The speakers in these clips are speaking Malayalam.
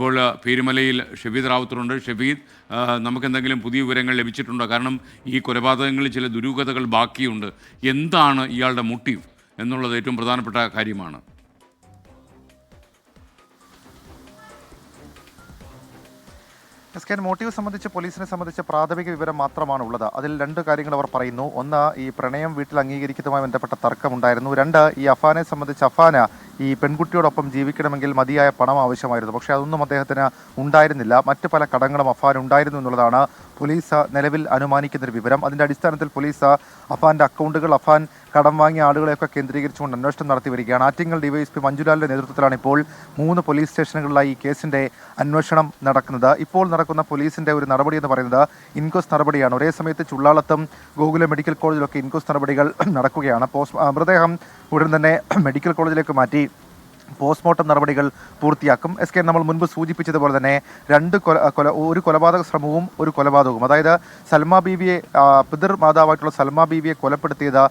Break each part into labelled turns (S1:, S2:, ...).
S1: ഇപ്പോൾ പീരുമലയിൽ ഷഫീദ് റാവുത്തറുണ്ട്. ഷഫീദ്, നമുക്കെന്തെങ്കിലും പുതിയ വിവരങ്ങൾ ലഭിച്ചിട്ടുണ്ടോ? കാരണം ഈ കൊലപാതകങ്ങളിൽ ചില ദുരൂഹതകൾ ബാക്കിയുണ്ട്. എന്താണ് ഇയാളുടെ മോട്ടീവ് എന്നുള്ളത് ഏറ്റവും പ്രധാനപ്പെട്ട കാര്യമാണ്.
S2: മോട്ടീവ് സംബന്ധിച്ച് പോലീസിനെ സംബന്ധിച്ച് പ്രാഥമിക വിവരം മാത്രമാണ് ഉള്ളത്. അതിൽ രണ്ട് കാര്യങ്ങൾ അവർ പറയുന്നു. ഒന്ന്, ഈ പ്രണയം വീട്ടിൽ അംഗീകരിക്കുന്നതുമായി ബന്ധപ്പെട്ട തർക്കമുണ്ടായിരുന്നു. രണ്ട്, ഈ അഫാനെ സംബന്ധിച്ച് അഫാന ഈ പെൺകുട്ടിയോടൊപ്പം ജീവിക്കണമെങ്കിൽ മതിയായ പണം ആവശ്യമായിരുന്നു. പക്ഷേ അതൊന്നും അദ്ദേഹത്തിന് ഉണ്ടായിരുന്നില്ല. മറ്റ് പല കടങ്ങളും അഫാൻ ഉണ്ടായിരുന്നു എന്നുള്ളതാണ് പോലീസ് നിലവിൽ അനുമാനിക്കുന്നൊരു വിവരം. അതിൻ്റെ അടിസ്ഥാനത്തിൽ പോലീസ് അഫാൻ്റെ അക്കൗണ്ടുകൾ, അഫാൻ കടം വാങ്ങിയ ആളുകളെയൊക്കെ കേന്ദ്രീകരിച്ചുകൊണ്ട് അന്വേഷണം നടത്തി വരികയാണ്. ആറ്റിങ്ങൽ ഡിവൈഎസ്പി മഞ്ജുലാലിൻ്റെ നേതൃത്വത്തിലാണ് ഇപ്പോൾ 3 പോലീസ് സ്റ്റേഷനുകളിലായി ഈ കേസിൻ്റെ അന്വേഷണം നടക്കുന്നത്. ഇപ്പോൾ നടക്കുന്ന പോലീസിൻ്റെ ഒരു നടപടി എന്ന് പറയുന്നത് ഇൻക്വസ്റ്റ് നടപടിയാണ്. ഒരേ സമയത്ത് ചുള്ളാളത്തും ഗോകുലം മെഡിക്കൽ കോളേജിലൊക്കെ ഇൻക്വസ്റ്റ് നടപടികൾ നടക്കുകയാണ്. മൃതദേഹം ഉടൻ തന്നെ മെഡിക്കൽ കോളേജിലേക്ക് മാറ്റി പോസ്റ്റ്മോർട്ടം നടപടികൾ പൂർത്തിയാക്കും. നമ്മൾ മുൻപ് സൂചിപ്പിച്ചതുപോലെ തന്നെ ഒരു കൊലപാതക ശ്രമവും ഒരു കൊലപാതകവും, അതായത് സൽമാ ബീവിയെ, പിതൃ മാതാവായിട്ടുള്ള സൽമാ ബീവിയെ കൊലപ്പെടുത്തിയത്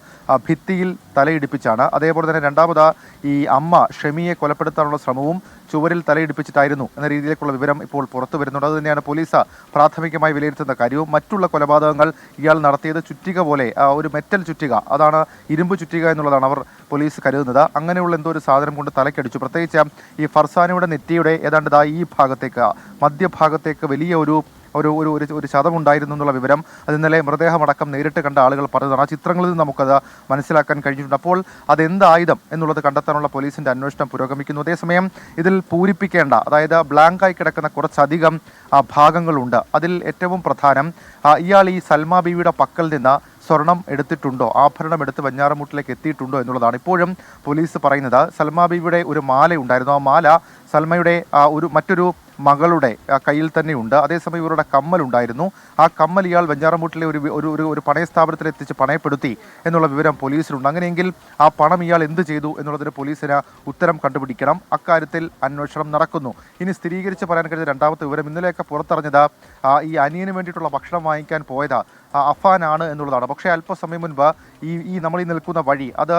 S2: ഭിത്തിയിൽ തലയിടിപ്പിച്ചാണ്. അതേപോലെ തന്നെ രണ്ടാമത് ഈ അമ്മ ഷെമിയെ കൊലപ്പെടുത്താനുള്ള ശ്രമവും ചുവരിൽ തലയിടിപ്പിച്ചിട്ടായിരുന്നു എന്ന രീതിയിലേക്കുള്ള വിവരം ഇപ്പോൾ പുറത്തു വരുന്നുണ്ട്. അതുതന്നെയാണ് പോലീസ് പ്രാഥമികമായി വിലയിരുത്തുന്ന കാര്യവും. മറ്റുള്ള കൊലപാതകങ്ങൾ ഇയാൾ നടത്തിയത് ചുറ്റിക പോലെ, ഒരു മെറ്റൽ ചുറ്റിക, അതാണ് ഇരുമ്പ് ചുറ്റിക എന്നുള്ളതാണ് പോലീസ് കരുതുന്നത്. അങ്ങനെയുള്ള എന്തോ ഒരു സാധനം കൊണ്ട് തലക്കടിച്ചു. പ്രത്യേകിച്ച് ഈ ഫർസാനയുടെ നെറ്റിയുടെ ഏതാണ്ട് ഈ ഭാഗത്തേക്ക്, മധ്യഭാഗത്തേക്ക് വലിയ ഒരു ശതമുണ്ടായിരുന്നു എന്നുള്ള വിവരം അത് ഇന്നലെ മൃതദേഹമടക്കം നേരിട്ട് കണ്ട ആളുകൾ പറഞ്ഞതാണ്. ആ ചിത്രങ്ങളിൽ നിന്ന് നമുക്കത് മനസ്സിലാക്കാൻ കഴിഞ്ഞിട്ടുണ്ട്. അപ്പോൾ അതെന്ത് ആയുധം എന്നുള്ളത് കണ്ടെത്താനുള്ള പോലീസിൻ്റെ അന്വേഷണം പുരോഗമിക്കുന്നു. അതേസമയം ഇതിൽ പൂരിപ്പിക്കേണ്ട, അതായത് ബ്ലാങ്കായി കിടക്കുന്ന കുറച്ചധികം ഭാഗങ്ങളുണ്ട്. അതിൽ ഏറ്റവും പ്രധാനം, ഇയാൾ ഈ സൽമാ ബീവിയുടെ പക്കൽ നിന്ന് സ്വർണം എടുത്തിട്ടുണ്ടോ, ആഭരണം എടുത്ത് വെഞ്ഞാറമൂട്ടിലേക്ക് എത്തിയിട്ടുണ്ടോ എന്നുള്ളതാണ് ഇപ്പോഴും പോലീസ് പറയുന്നത്. സൽമാ ബീവിയുടെ ഒരു മാല ഉണ്ടായിരുന്നു. ആ മാല സൽമയുടെ മറ്റൊരു മകളുടെ കയ്യിൽ തന്നെയുണ്ട്. അതേസമയം ഇവരുടെ കമ്മലുണ്ടായിരുന്നു. ആ കമ്മൽ ഇയാൾ വെഞ്ഞാറമൂട്ടിലെ ഒരു പണയ സ്ഥാപനത്തിൽ എത്തിച്ച് പണയപ്പെടുത്തി എന്നുള്ള വിവരം പോലീസിലുണ്ട്. അങ്ങനെയെങ്കിൽ ആ പണം ഇയാൾ എന്ത് ചെയ്തു എന്നുള്ളതിന് പോലീസിന് ഉത്തരം കണ്ടുപിടിക്കണം. അക്കാര്യത്തിൽ അന്വേഷണം നടക്കുന്നു. ഇനി സ്ഥിരീകരിച്ച് പറയാൻ കഴിഞ്ഞ രണ്ടാമത്തെ വിവരം, ഇന്നലെയൊക്കെ പുറത്തറിഞ്ഞത് ഈ അനിയന് വേണ്ടിയിട്ടുള്ള ഭക്ഷണം വാങ്ങിക്കാൻ പോയത് അഫാനാണ് എന്നുള്ളതാണ്. പക്ഷേ അല്പസമയം മുൻപ് ഈ നമ്മൾ ഈ നിൽക്കുന്ന വഴി, അത്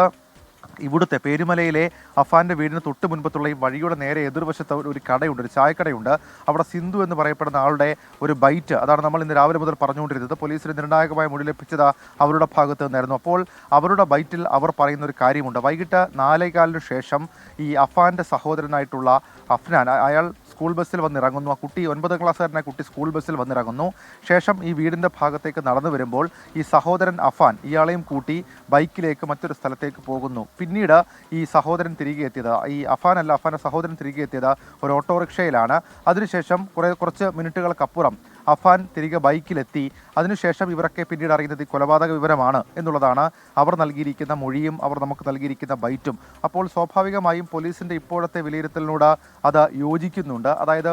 S2: ഇവിടുത്തെ പേരുമലയിലെ അഫാൻ്റെ വീടിന് തൊട്ട് മുൻപത്തുള്ള ഈ വഴിയുടെ നേരെ എതിർവശത്ത് ഒരു കടയുണ്ട്, ഒരു ചായക്കടയുണ്ട്. അവിടെ സിന്ധു എന്ന് പറയപ്പെടുന്ന ആളുടെ ഒരു ബൈറ്റ്, അതാണ് നമ്മൾ ഇന്ന് രാവിലെ മുതൽ പറഞ്ഞുകൊണ്ടിരുന്നത്. പോലീസിന് നിർണായകമായ മൊഴി ലഭിച്ചത് അവരുടെ ഭാഗത്ത് നിന്നായിരുന്നു. അപ്പോൾ അവരുടെ ബൈറ്റിൽ അവർ പറയുന്ന ഒരു കാര്യമുണ്ട്. വൈകിട്ട് 4:15 ശേഷം ഈ അഫാൻ്റെ സഹോദരനായിട്ടുള്ള അഫ്നാൻ, അയാൾ സ്കൂൾ ബസ്സിൽ വന്നിറങ്ങുന്നു. ആ കുട്ടി 9ാം ക്ലാസ്സുകാരനായ കുട്ടി സ്കൂൾ ബസ്സിൽ വന്നിറങ്ങുന്നു. ശേഷം ഈ വീടിൻ്റെ ഭാഗത്തേക്ക് നടന്നു വരുമ്പോൾ ഈ സഹോദരൻ അഫാൻ ഇയാളെയും കൂട്ടി ബൈക്കിലേക്ക് മറ്റൊരു സ്ഥലത്തേക്ക് പോകുന്നു. പിന്നീട് ഈ സഹോദരൻ തിരികെ എത്തിയത്, ഈ അഫാൻ്റെ സഹോദരൻ തിരികെ എത്തിയത് ഒരു ഓട്ടോറിക്ഷയിലാണ്. അതിനുശേഷം കുറച്ച് മിനിറ്റുകൾക്കപ്പുറം അഫാൻ തിരികെ ബൈക്കിലെത്തി. അതിനുശേഷം ഇവരൊക്കെ പിന്നീട് അറിയുന്നത് ഈ കൊലപാതക വിവരമാണ് എന്നുള്ളതാണ് അവർ നൽകിയിരിക്കുന്ന മൊഴിയും അവർ നമുക്ക് നൽകിയിരിക്കുന്ന ബൈറ്റും. അപ്പോൾ സ്വാഭാവികമായും പോലീസിൻ്റെ ഇപ്പോഴത്തെ വിലയിരുത്തലിനോട് അത് യോജിക്കുന്നുണ്ട്. അതായത്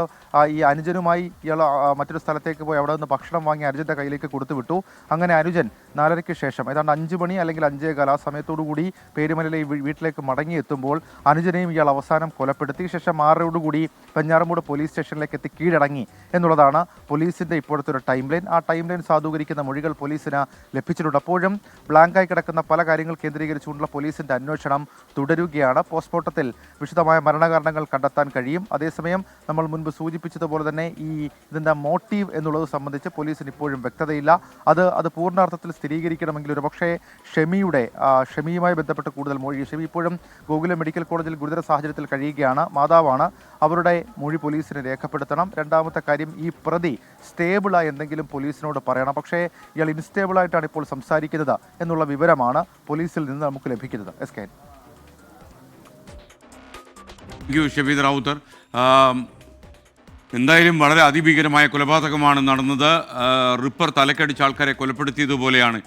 S2: ഈ അനുജനുമായി ഇയാൾ മറ്റൊരു സ്ഥലത്തേക്ക് പോയി അവിടെ നിന്ന് ഭക്ഷണം വാങ്ങി അനുജൻ്റെ കയ്യിലേക്ക് കൊടുത്തുവിട്ടു. അങ്ങനെ അനുജൻ 4:30 ശേഷം, ഏതാണ്ട് 5 മണി അല്ലെങ്കിൽ 5:15 ആ സമയത്തോടു കൂടി പേരുമലയിലെ വീട്ടിലേക്ക് മടങ്ങിയെത്തുമ്പോൾ അനുജനെയും ഇയാൾ അവസാനം കൊലപ്പെടുത്തി. ശേഷം 6:00 വെഞ്ഞാറമൂട് പോലീസ് സ്റ്റേഷനിലേക്ക് എത്തി കീഴടങ്ങി എന്നുള്ളതാണ് പോലീസിൻ്റെ ഇപ്പോഴത്തെ ഒരു ടൈം ലൈൻ. ആ ടൈം ലൈൻ സാധൂകരിക്കുന്ന മൊഴികൾ പോലീസിന് ലഭിച്ചിട്ടുണ്ട്. അപ്പോഴും ബ്ലാങ്കായി കിടക്കുന്ന പല കാര്യങ്ങൾ കേന്ദ്രീകരിച്ചുകൊണ്ടുള്ള പോലീസിൻ്റെ അന്വേഷണം തുടരുകയാണ്. പോസ്റ്റ്മോർട്ടത്തിൽ വിശദമായ മരണകാരണങ്ങൾ കണ്ടെത്താൻ കഴിയും. അതേസമയം നമ്മൾ മുൻപ് സൂചിപ്പിച്ചതുപോലെ തന്നെ ഇതിൻ്റെ മോട്ടീവ് എന്നുള്ളത് സംബന്ധിച്ച് പോലീസിന് ഇപ്പോഴും വ്യക്തതയില്ല. അത് പൂർണ്ണാർത്ഥത്തിൽ സ്ഥിരീകരിക്കണമെങ്കിൽ ഒരു പക്ഷേ ഷെമിയുമായി ബന്ധപ്പെട്ട് കൂടുതൽ മൊഴി, ഷെമി ഇപ്പോഴും ഗോകുലം മെഡിക്കൽ കോളേജിൽ ഗുരുതര സാഹചര്യത്തിൽ കഴിയുകയാണ്. മാതാവാണ്. അവരുടെ മൊഴി പോലീസിന് രേഖപ്പെടുത്തണം. രണ്ടാമത്തെ കാര്യം, ഈ പ്രതി സ്റ്റേബിളായി എന്തെങ്കിലും പോലീസിനോട് പറയണം. പക്ഷേ ഇയാൾ ഇൻസ്റ്റേബിളായിട്ടാണ് ഇപ്പോൾ സംസാരിക്കുന്നത് എന്നുള്ള വിവരമാണ് പോലീസിൽ നിന്ന് നമുക്ക് ലഭിക്കുന്നത്.
S1: ഷഫീദ് റാവുത്തർ, എന്തായാലും വളരെ അതിഭീകരമായ കൊലപാതകമാണ് നടന്നത്. റിപ്പർ തലക്കടിച്ച ആൾക്കാരെ കൊലപ്പെടുത്തിയതുപോലെയാണ്.